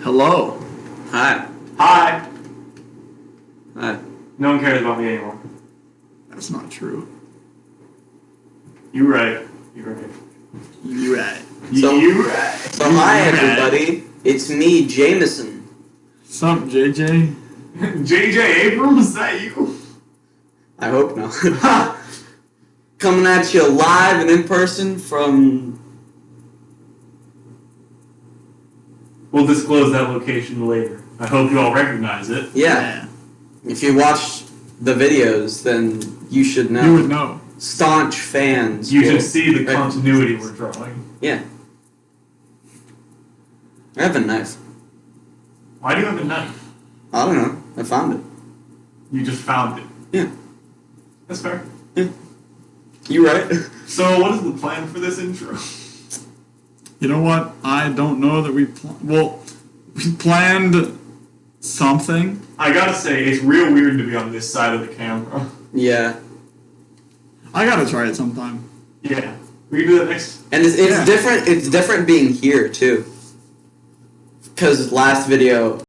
Hello. Hi. Hi. Hi. No one cares about me anymore. That's not true. You right. You right. You right. You right. So hi everybody, it's me, Jameson. Sup, JJ? JJ Abrams, is that you? I hope not. Coming at you live and in person from... We'll disclose that location later. I hope you all recognize it. Yeah. If you watch the videos, then you should know. You would know. Staunch fans. You will should see the recognize continuity this. we're drawing. Yeah. I have a knife. Why do you have a knife? I don't know. I found it. You just found it. Yeah. That's fair. Yeah. You right? So what is the plan for this intro? You know what? I don't know that we planned something. I gotta say, it's real weird to be on this side of the camera. Yeah. I gotta try it sometime. Yeah. We can do that next. And it's Yeah. different. It's different being here too. Because last video.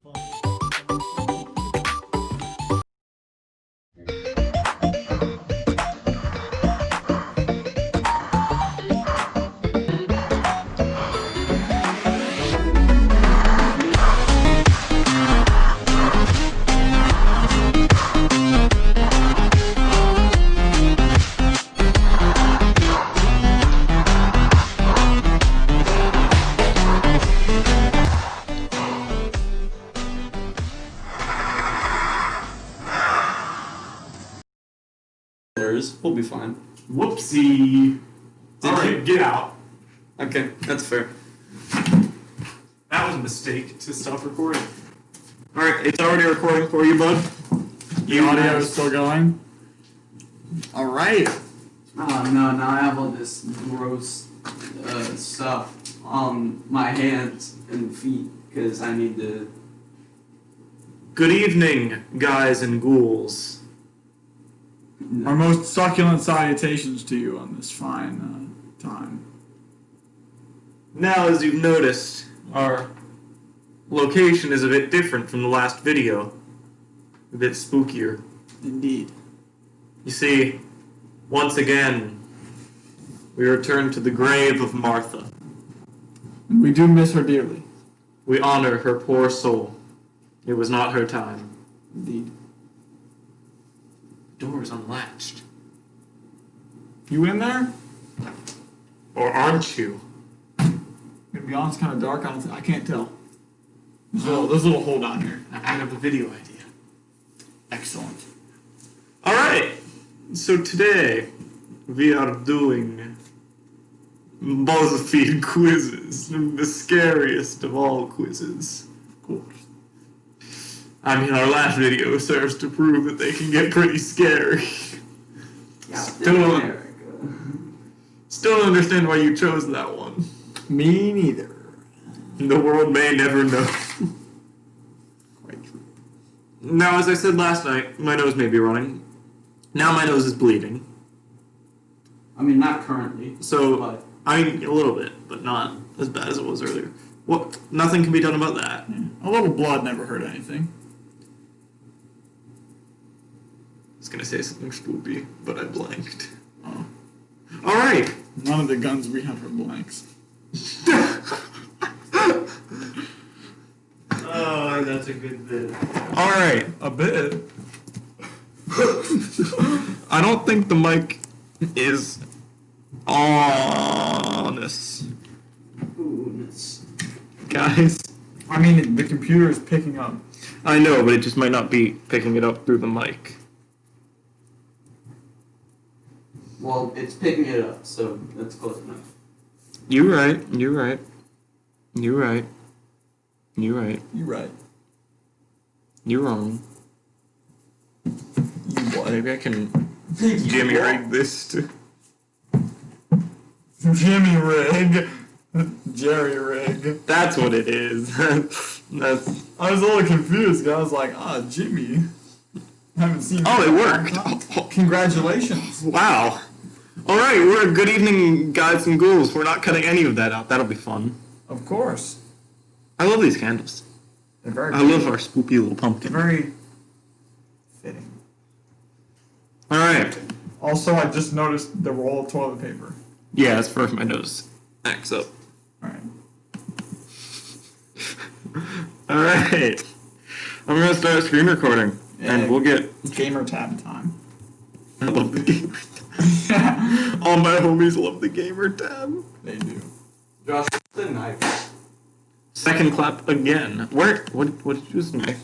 We'll be fine. Whoopsie. Alright, get out. Okay, that's fair. That was a mistake to stop recording. Alright, it's already recording for you, bud. The audio is still going. All right. Oh no, now I have all this gross stuff on my hands and feet because I need to... Good evening, guys and ghouls. Our most succulent salutations to you on this fine time. Now, as you've noticed, our location is a bit different from the last video. A bit spookier. Indeed. You see, once again, we return to the grave of Martha. And we do miss her dearly. We honor her poor soul. It was not her time. Indeed. The door is unlatched. You in there? Or aren't you? Gonna be honest, kind of dark. I can't tell. There's a little hole down here. I have a video idea. Excellent. Alright, so today we are doing Buzzfeed quizzes, the scariest of all quizzes. Of course. I mean, our last video serves to prove that they can get pretty scary. Still don't understand why you chose that one. Me neither. The world may never know. Quite true. Now, as I said last night, my nose may be running. Now my nose is bleeding. I mean, not currently. So, But I mean, a little bit, but not as bad as it was earlier. What? Nothing can be done about that. Yeah. A little blood never hurt anything. I was gonna say something spoopy, but I blanked. Oh. Alright! None of the guns we have are blanks. Oh, that's a good bit. Alright, A bit. I don't think the mic is honest. Guys. I mean, the computer is picking up. I know, but it just might not be picking it up through the mic. well, it's picking it up, so that's close enough. You're right. You're right. You're right. You're right. You're right. You're wrong. You what? Maybe I can Jimmy rig this to... Jimmy rig. Jerry rig. That's what it is. That's... I was a little confused. I was like, Jimmy. I haven't seen. Oh, it worked. Congratulations. Wow. Alright, we're good evening, guys and ghouls. We're not cutting any of that out. That'll be fun. Of course. I love these candles. They're very. I love our spoopy little They're pumpkin. very fitting. All right. Also, I just noticed the roll of toilet paper. Yeah, that's first my nose. Axe up. All right. All right. I'm gonna start screen recording, and we'll get. Gamer tab time. I love the gamer tab. All my homies love the gamer tab. They do. Josh, the knife. Second clap again. Where? What did you do with the knife?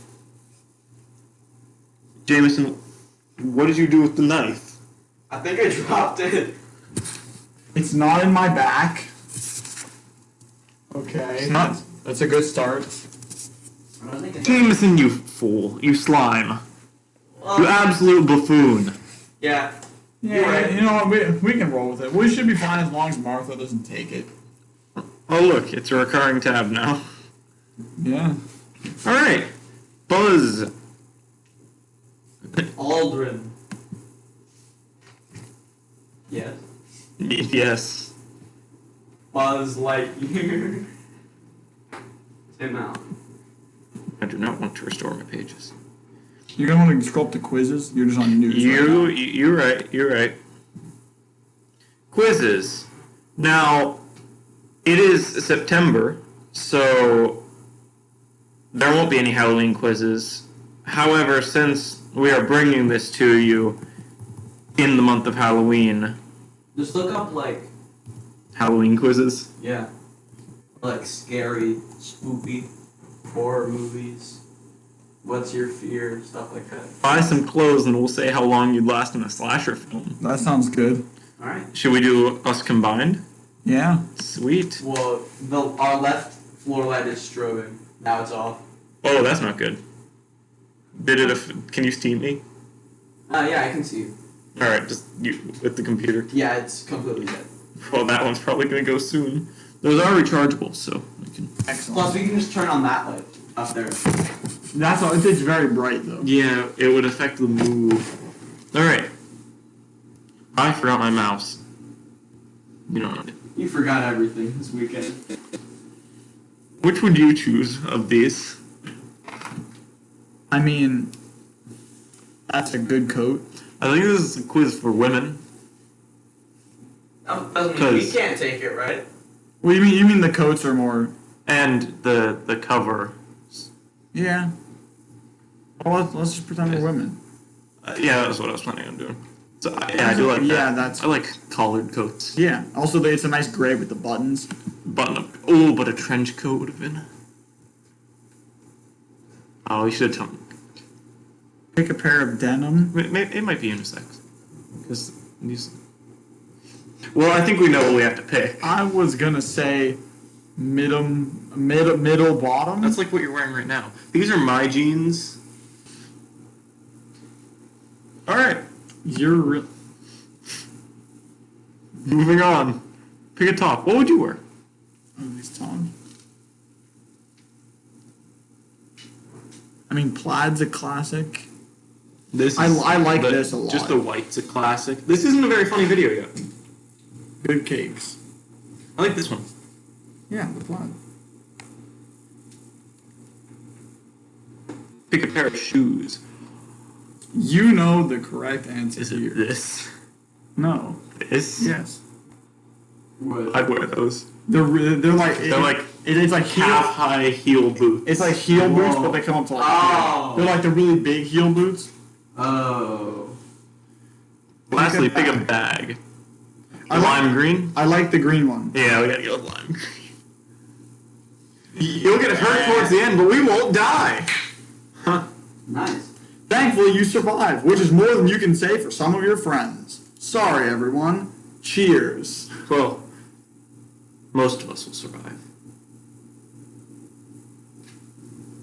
Jameson, what did you do with the knife? I think I dropped it. It's not in my back. Okay. It's not. That's a good start. I don't think it's Jameson, you fool. You slime. Well, You absolute buffoon. yeah. Yeah, You're right. you know what? We can roll with it. We should be fine as long as Martha doesn't take it. Oh, look. It's a recurring tab now. Yeah. All right. Buzz. Aldrin. Yes. Yes. Buzz Lightyear. Tim Allen. I do not want to restore my pages. You're gonna want to scroll up to quizzes. You're just on news. You're right. You're right. Quizzes. Now, it is September, so there won't be any Halloween quizzes. However, since we are bringing this to you in the month of Halloween, Just look up like, Halloween quizzes. yeah, like scary, spoopy, horror movies. What's your fear? Stuff like that. Buy some clothes and we'll say how long you'd last in a slasher film. That sounds good. All right. Should we do us combined? Yeah. Sweet. Well, our left floor light is strobing. Now it's off. Oh, that's not good. Can you Steam me? Yeah, I can see you. All right, just you with the computer. Yeah, it's completely dead. Well, that one's probably gonna go soon. Those are rechargeable, so we can. Excellent. Plus, we can just turn on that light up there. That's all. It's very bright though. Yeah, it would affect the move. All right. I forgot my mouse. You don't know. You forgot everything this weekend. Which would you choose of these? I mean, that's a good coat. I think this is a quiz for women. That doesn't mean we 'Cause- can't take it, right? What do you mean? You mean the coats are more? And the cover. Yeah. Well, let's just pretend we're women. Yeah, that's what I was planning on doing. So yeah, I do like that. Yeah, that's. I like collared coats. Yeah. Also, it's a nice gray with the buttons. Button up. Oh, but a trench coat would have been. Oh, you should have told me. Pick a pair of denim. It might be unisex. Because these. Well, I think we know what we have to pick. I was gonna say middle bottom. That's like what you're wearing right now. These are my jeans. All right, You're moving on. Pick a top. What would you wear? these Tom. I mean, plaid's a classic. This. I like this a lot. Just the white's a classic. This isn't a very funny video yet. Good cakes. I like this one. Yeah, the plaid. Pick a pair of shoes. You know the correct answer Is here. it this? No. This? Yes. What? I'd wear those. They're like They're like it's like half high heel boots. It's like heel boots, Whoa. but they come up to like Oh. they're like the really big heel boots. Oh. Lastly, pick pick a a bag. I like- Lime green? I like the green one. Yeah, we gotta go with lime green. You'll get hurt towards the end, but we won't die. Huh. Nice. Thankfully, you survived, which is more than you can say for some of your friends. Sorry, everyone. Cheers. Well, most of us will survive.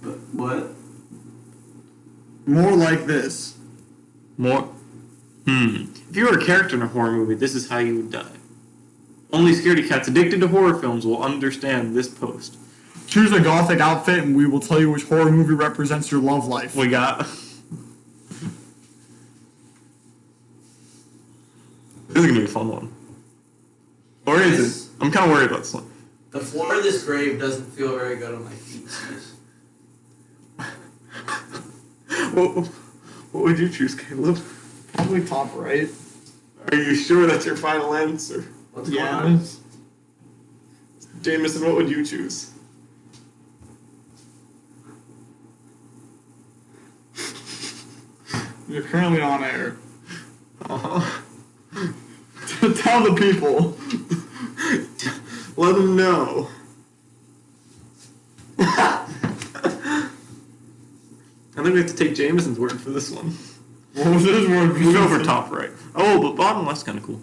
But what? More like this. More. If you were a character in a horror movie, this is how you would die. Only scaredy cats addicted to horror films will understand this post. Choose a gothic outfit, and we will tell you which horror movie represents your love life. We got. This is gonna be a fun one. Or is This- it? I'm kind of worried about this one. The floor of this grave doesn't feel very good on my feet. What would you choose, Caleb? Probably top right. Are you sure that's your final answer? What's going on? Yes. Jameson, what would you choose? You're currently on air. Uh-huh. Tell the people. Let them know. I think we have to take Jameson's word for this one. What was his word? We'll go for top right. Oh, but bottom left's kind of cool.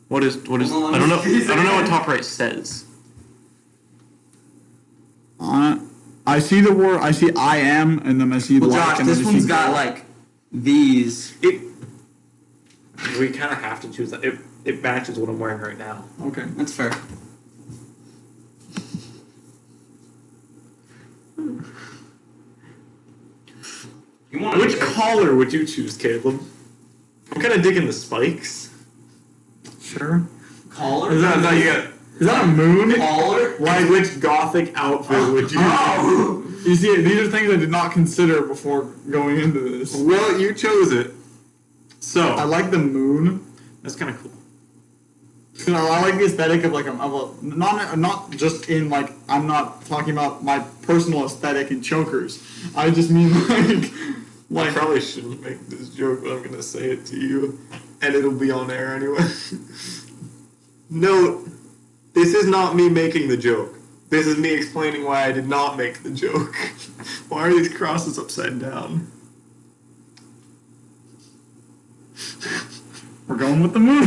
What is? Well, I don't know. I don't know what top right says. I see the word. I see I am, and then I see Well, like. Josh, and then this I one's see got girl. like these. We kind of have to choose that. It matches what I'm wearing right now. Okay. That's fair. You want Which collar would you choose, Caleb? I'm kind of digging the spikes. Sure. collar? Is that a moon? Collar? Like, which gothic outfit would you? Oh! You see, these are things I did not consider before going into this. Well, you chose it. I So like the moon. that's kind of cool. I like the aesthetic of like not just in like I'm not talking about my personal aesthetic in chokers. I just mean I like probably shouldn't make this joke, but I'm gonna say it to you, and it'll be on air anyway. Note, this is not me making the joke. This is me explaining why I did not make the joke. Why are these crosses upside down? we're going with the moon.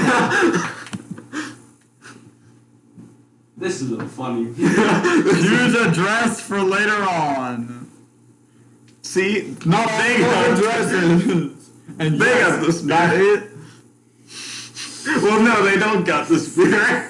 This is a funny. Use a dress for later on. See, Not all they the got dresses. And They yes, got the spirit. that it. Well, no, they don't got the spirit.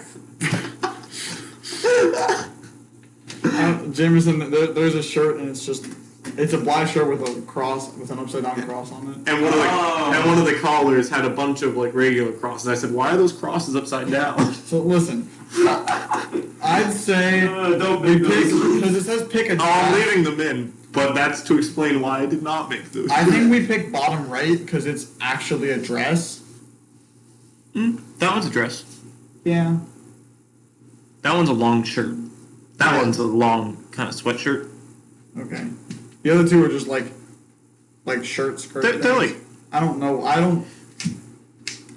Jameson, there's a shirt and it's a black shirt with a cross, with an upside down cross on it. And one of the collars had a bunch of like regular crosses. I said, "Why are those crosses upside down?" So listen, I'd say Don't we make pick, those. because it says pick a Oh, I'm dress. leaving them in, but that's to explain why I did not make those. I think we pick bottom right because it's actually a dress. That one's a dress. Yeah. That one's a long shirt. That one's a long kind of sweatshirt. Okay. The other two are just like shirt skirt. They're things. like, I don't know. I don't.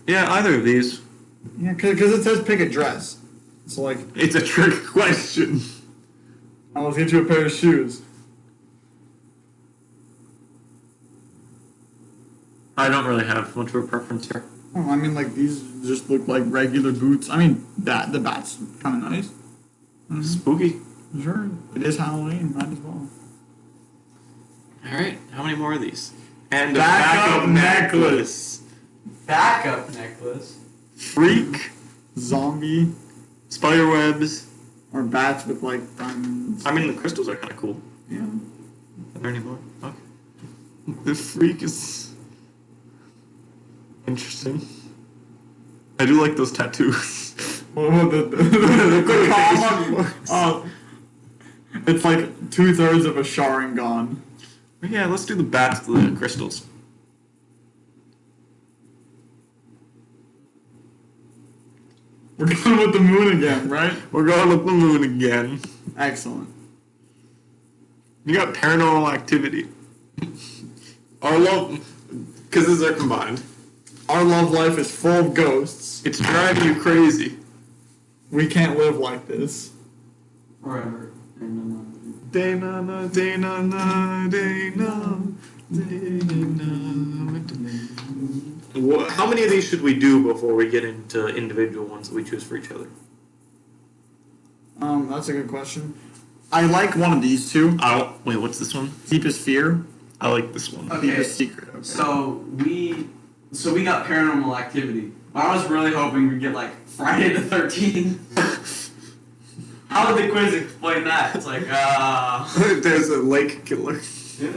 yeah, either of these. Yeah, because it says pick a dress. So like, It's a trick question. let's get you a pair of shoes. I don't really have much of a preference here. Oh, I mean, like these just look like regular boots. I mean, the bat's kind of nice. Spooky. Sure, it is Halloween. Might as well. All right, how many more of these? And a Backup necklace. Backup necklace. Freak. Zombie Spider webs. or bats with like diamonds. I mean, the crystals are kind of cool. Yeah. Are there any more? Okay. The freak is interesting. I do like those tattoos. Well, the comma, it's like 2/3 of a Sharingan. Yeah, let's do the bats to the crystals. We're going with the moon again, right? We're going with the moon again. Excellent. You got paranormal activity. Our love, because these are combined. Our love life is full of ghosts. It's driving you crazy. We can't live like this. Forever. Day na na, day na na, day na, day na. How many of these should we do before we get into individual ones that we choose for each other? That's a good question. I like one of these two. Wait, what's this one? Deepest fear. I like this one. Okay. Deepest secret. Okay. So we got paranormal activity. I was really hoping we'd get like Friday the 13th. How did the quiz explain that? It's like, There's a lake killer. yeah.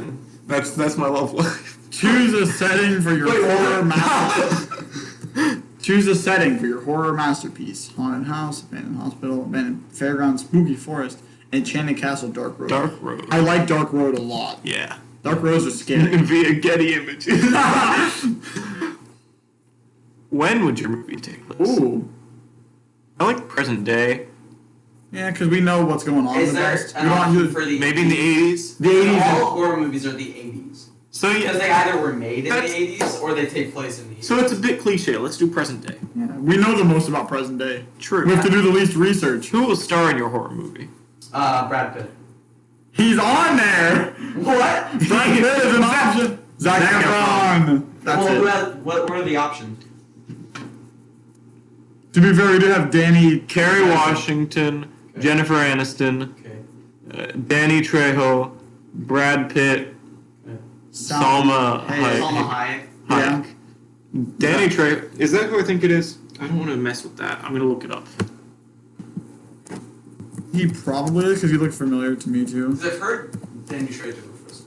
That's my love life. Choose a setting for your Wait, horror what? masterpiece. Choose a setting for your horror masterpiece. Haunted house, abandoned hospital, abandoned fairground, spooky forest, Enchanted Castle, Dark Road. Dark Road. I like Dark Road a lot. Yeah. Dark Roads are scary. Via Getty Images. When would your movie take place? Ooh. I like present day. Yeah, because we know what's going on. Is in the there past. an We don't option use- for the Maybe in the 80s. The 80s. All horror movies are the 80s. So Because they yeah. either were made in That's- the 80s or they take place in the 80s. So it's a bit cliche. Let's do present day. Yeah, we know the most about present day. True. We have to do the least research. Who will star in your horror movie? Brad Pitt. He's on there. What? Brad Pitt is an option. Zac Efron. That's it. What were the options? To be fair, we did have Danny. Kerry Washington, Okay. Jennifer Aniston, Okay. Danny Trejo, Brad Pitt, Salma Hayek. Salma Hayek. Yeah. Danny Trejo. Is that who I think it is? I don't want to mess with that. I'm going to look it up. He probably is because he looked familiar to me too. Because I've heard Danny Trejo first.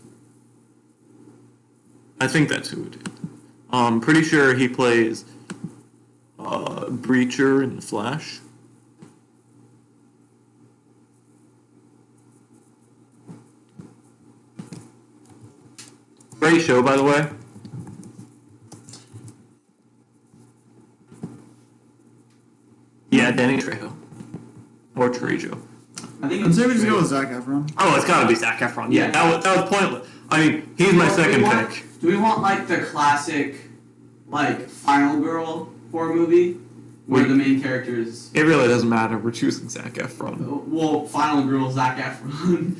I think that's who it is. Pretty sure he plays Breacher in The Flash. Great show, by the way. Yeah, Danny Trejo. Or Trejo. I think I'd it's say we just Trejo. go with Zac Efron. Oh, it's gotta be Zac Efron. Yeah, that was pointless. I mean, he's my Well, do second we want- pick. Do we want like the classic, like Final Girl horror movie, where the main character is? It really doesn't matter. We're choosing Zac Efron. Well, Final Girl, Zac Efron.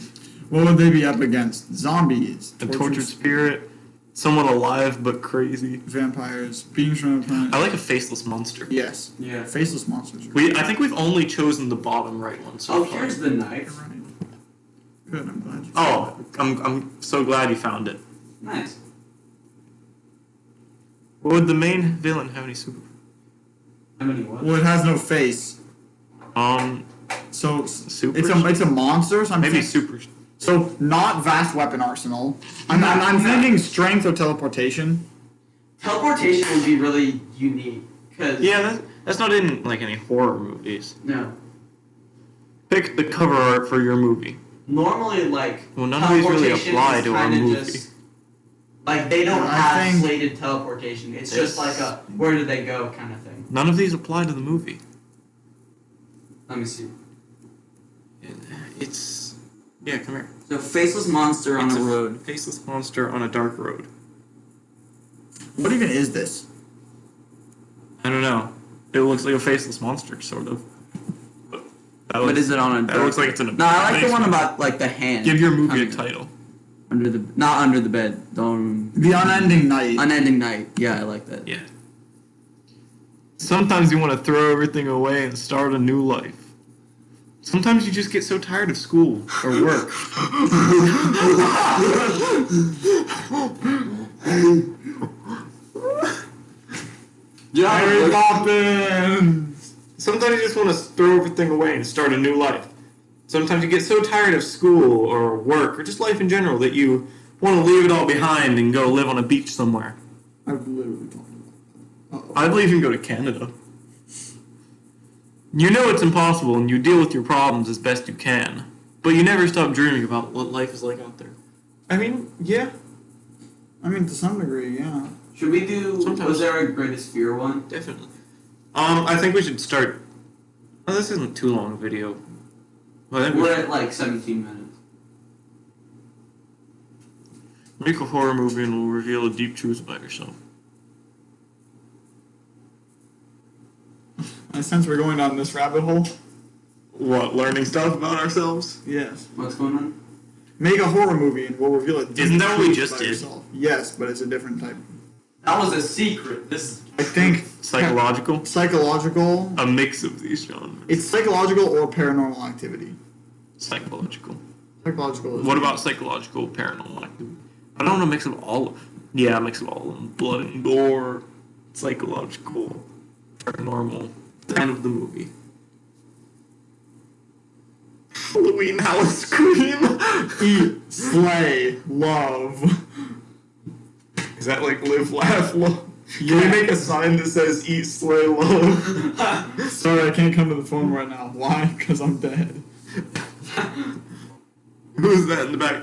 What would they be up against? Zombies, A tortured spirit, someone alive but crazy. vampires, beings from another planet. I like a faceless monster. Yes. Yeah. Faceless monsters. I think we've only chosen the bottom right one so Oh, far. here's the You're knife. right. Good. I'm glad. You Oh, I'm so glad you found it. Nice. Would the main villain have any super? How many what? Well, it has no face, Um, so super. it's a monster. So I'm Maybe think- super. So not vast weapon arsenal. I'm thinking strength or teleportation. Teleportation would be really unique. Cause Yeah, that's not in like any horror movies. No. Pick the cover art for your movie. Normally, like Well, none of these really teleportation apply is to our kinda movie. just- like they don't I have think- slated teleportation. It's just like a where do they go kind of thing. None of these apply to the movie. Let me see. It's yeah. Come here. So faceless monster It's a faceless monster on a dark road. What even is this? I don't know. It looks like a faceless monster, sort of. But that What is it on a? That looks like it's in a. No, I like the one basement. about like the hand. Give your movie a coming title. under the not under the bed. Don't The Unending Night. unending night. Yeah, I like that. Yeah. Sometimes you want to throw everything away and start a new life. Sometimes you just get so tired of school or work. Mary Poppins. Sometimes you just want to throw everything away and start a new life. Sometimes you get so tired of school or work or just life in general that you want to leave it all behind and go live on a beach somewhere. I've literally talked about. I'd even go to Canada. You know it's impossible and you deal with your problems as best you can, but you never stop dreaming about what life is like out there. I mean, yeah. I mean, to some degree, yeah. Should we do? Sometimes. Was there a greatest fear one? Definitely. I think we should start. Oh, this isn't too long a video. Well, I think we We're should at like 17 minutes. make a horror movie and we'll reveal a deep truth about yourself. I sense we're going down this rabbit hole. What, learning stuff about ourselves? Yes. What's going on? Make a horror movie and we'll reveal it. Isn't that what we just did? Yes, but it's a different type. That was a secret. This. I think Psychological? psychological. A mix of these genres. It's psychological or paranormal activity. Psychological. Psychological. Is What about psychological paranormal activity? I don't want a mix of all of Yeah, a mix of all of them. Blood and gore, psychological, paranormal. The end of the movie. Halloween House Scream. eat, slay, love? Is that like live, laugh, love? Can we make a sign that says eat, slay, love? Sorry, I can't come to the phone right now. Why? Because I'm dead. Who's that in the back?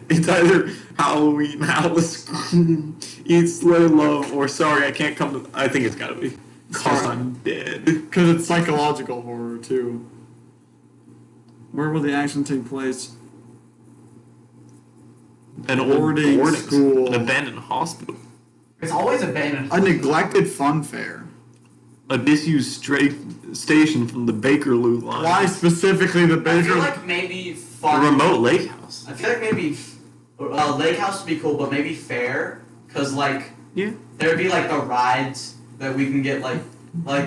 It's either Halloween, Alice Scream, Eat, Slay, Love, or Sorry, I Can't Come to... I think it's gotta be Cause I'm Dead. Because it's psychological horror, too. Where will the action take place? An old Boarding school. An abandoned hospital. It's always abandoned. A neglected fun fair. A disused station from the Bakerloo line. Why specifically the I Baker? feel like maybe A fun. remote lake house. I feel like maybe lake house would be cool, but maybe fair, cause like Yeah. there'd be like the rides that we can get like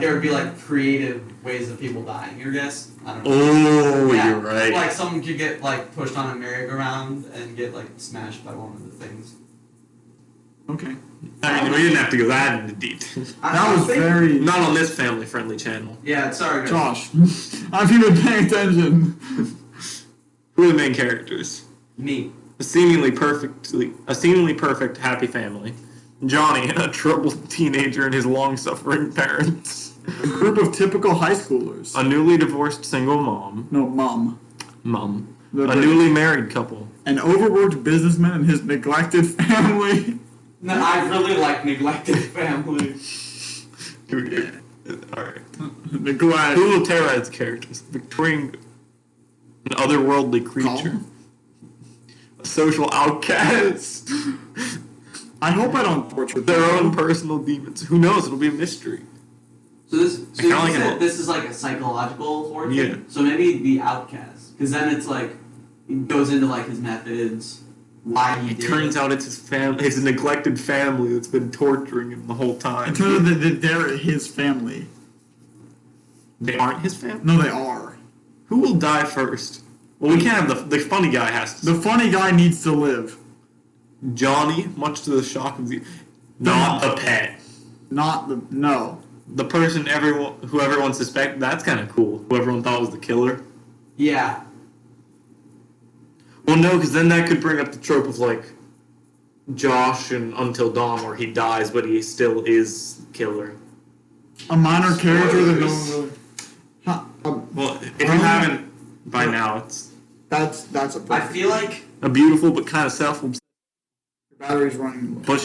there would be like creative ways of people dying. Your guess? I don't know. Oh, Yeah, you're right. Like someone could get like pushed on a merry-go-round and get like smashed by one of the things. Okay. I mean, we didn't have to go that into detail. That was very... Not on this family-friendly channel. Yeah, sorry guys. Josh, I've even been paying attention. Who are the main characters? Me. A seemingly perfect happy family. Johnny, a troubled teenager, and his long-suffering parents. A group of typical high schoolers. A newly divorced single mom. No, mum. A newly married couple. An overworked businessman and his neglected family. No, I really like neglected family. Dude, alright. Neglect. Who will terrorize characters? Victorian, an otherworldly creature. Calm. A social outcast. I hope I don't torture Their people. own personal demons. Who knows? It'll be a mystery. So this, so you kinda like said an- this is like a psychological horror Yeah. thing? So maybe the outcast, because then it's like it goes into like his methods, why he It did turns it. out it's his family, his neglected family that's been torturing him the whole time. It turns out that they're his family. They aren't his family? No, they are. Who will die first? Well, we can't have the funny guy has to. The funny guy needs to live. Johnny, much to the shock of the... Not the pet. Not the... No. The person who everyone suspected, that's kind of cool. Who everyone thought was the killer. Yeah. Well, no, because then that could bring up the trope of, like, Josh in Until Dawn, where he dies, but he still is killer. A minor character that no one really... Huh, Well, if you haven't by now, it's that's a I perfect... feel like a beautiful but kind of self-obsessed. Your battery's running low.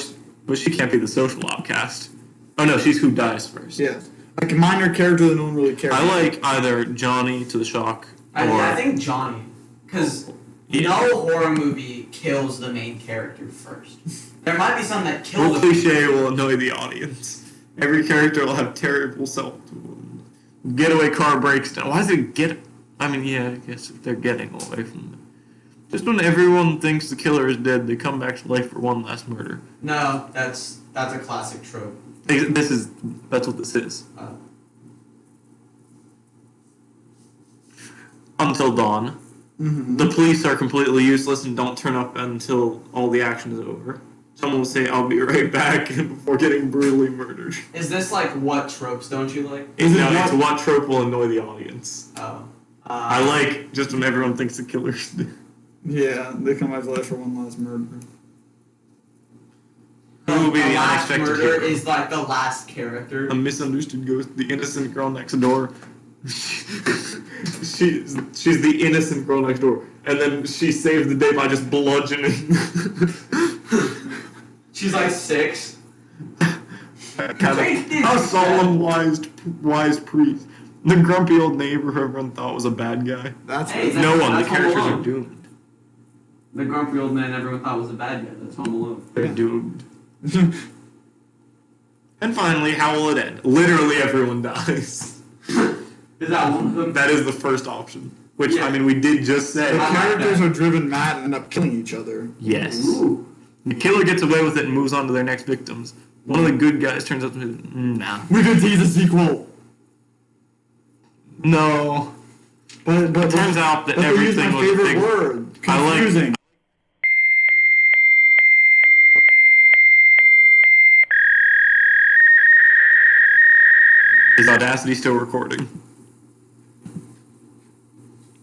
But she can't be the social outcast. Oh no, she's who dies first. Yes. Like a minor character that no one really cares I like either Johnny to the shock or I think Johnny, because no horror movie kills the main character first. There might be some that kill well, the cliche will annoy the audience. Every character will have terrible self. Getaway car breaks down. Why is it get? I mean, yeah, I guess if they're getting away from it. Just when everyone thinks the killer is dead, they come back to life for one last murder. No, that's a classic trope. That's what this is. Until Dawn. Mm-hmm. The police are completely useless and don't turn up until all the action is over. Someone will say, "I'll be right back," before getting brutally murdered. Is this like what tropes don't you like? It's what trope will annoy the audience. Oh. I like just when everyone thinks the killer's dead. Yeah, they come back to life for one last murder. Who will be the last unexpected murder hero? is like the last character. A misunderstood ghost, the innocent girl next door. she's the innocent girl next door, and then she saves the day by just bludgeoning. She's like 6. A solemn, wise priest. The grumpy old neighbor who everyone thought was a bad guy. That's Hey, what... No one. The that's Home characters are Alone. doomed. The grumpy old man everyone thought was a bad guy. That's Home Alone. They're doomed. And finally, how will it end? Literally everyone dies. Is that one of them? That is the first option. Which, Yeah. I mean, we did just The say. like characters that. are driven mad and end up killing each other. Yes. Ooh. The killer gets away with it and moves on to their next victims. One of the good guys turns out to be... Nah. We could tease a sequel. No. But It turns out that but they used everything my was favorite big. word. I like- Confusing. Is Audacity still recording?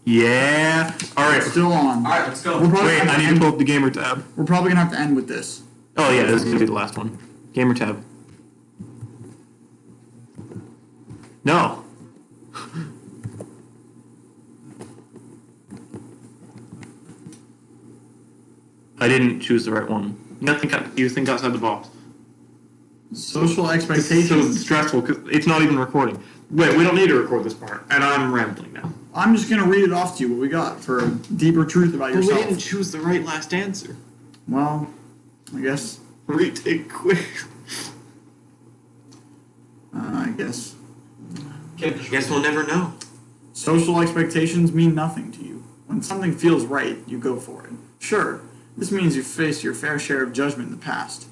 Yeah. Alright. Still on. Alright, let's go. We're probably Wait, gonna I need to end- pull up the gamer tab. We're probably gonna have to end with this. Oh yeah, this is gonna be the last one. Gamer tab. No. I didn't choose the right one. You think outside the box. Social It's so expectations. stressful because it's not even recording. Wait, we don't need to record this part, and I'm rambling now. I'm just gonna read it off to you what we got for a deeper truth about But we yourself. didn't choose the right last answer. Well, I guess. Retake quick. I guess. Guess we'll never know. Social expectations mean nothing to you. When something feels right, you go for it. Sure, this means you face your fair share of judgment in the past,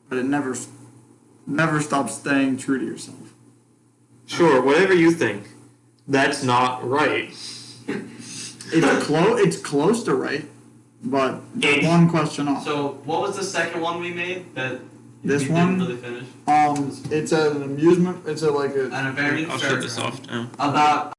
but it never stops staying true to yourself. Sure, whatever you think. That's not right. It's close to right, but Ish. one question off. So, what was the second one we made that This we one? didn't really finish? It's an amusement. It's And a very I'll shut this off now. about